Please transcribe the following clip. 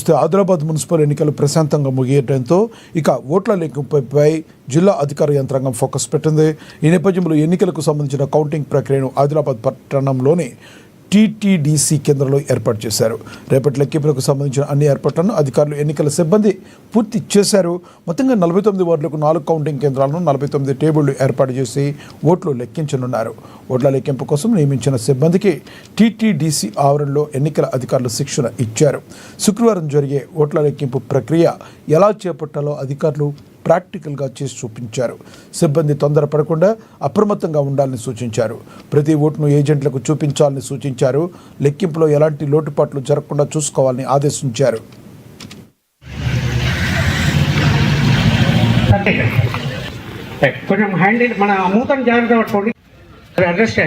చూస్తే ఆదిలాబాద్ మున్సిపల్ ఎన్నికలు ప్రశాంతంగా ముగియడంతో ఇక ఓట్ల లెక్కింపుపై జిల్లా అధికార యంత్రాంగం ఫోకస్ పెట్టింది. ఈ నేపథ్యంలో ఎన్నికలకు సంబంధించిన కౌంటింగ్ ప్రక్రియను ఆదిలాబాద్ పట్టణంలోని టీటీడీసీ కేంద్రంలో ఏర్పాటు చేశారు. రేపటి లెక్కింపులకు సంబంధించిన అన్ని ఏర్పాట్లను అధికారులు, ఎన్నికల సిబ్బంది పూర్తి చేశారు. మొత్తంగా 49 వార్డులకు 4 కౌంటింగ్ కేంద్రాలను, 49 టేబుళ్లు ఏర్పాటు చేసి ఓట్లు లెక్కించనున్నారు. ఓట్ల లెక్కింపు కోసం నియమించిన సిబ్బందికి టీటీడీసీ ఆవరణలో ఎన్నికల అధికారులు శిక్షణ ఇచ్చారు. శుక్రవారం జరిగే ఓట్ల లెక్కింపు ప్రక్రియ ఎలా చేపట్టాలో అధికారులు ప్రాక్టికల్గా చేసి చూపించారు. సిబ్బంది తొందరపడకుండా అప్రమత్తంగా ఉండాలని సూచించారు. ప్రతి ఓటును ఏజెంట్లకు చూపించాలని సూచించారు. లెక్కింపులో ఎలాంటి లోటుపాట్లు జరగకుండా చూసుకోవాలని ఆదేశించారు. కొంచెం హ్యాండిల్ మన మూతం జాగ్రత్త పట్టుకోండి. అడ్రస్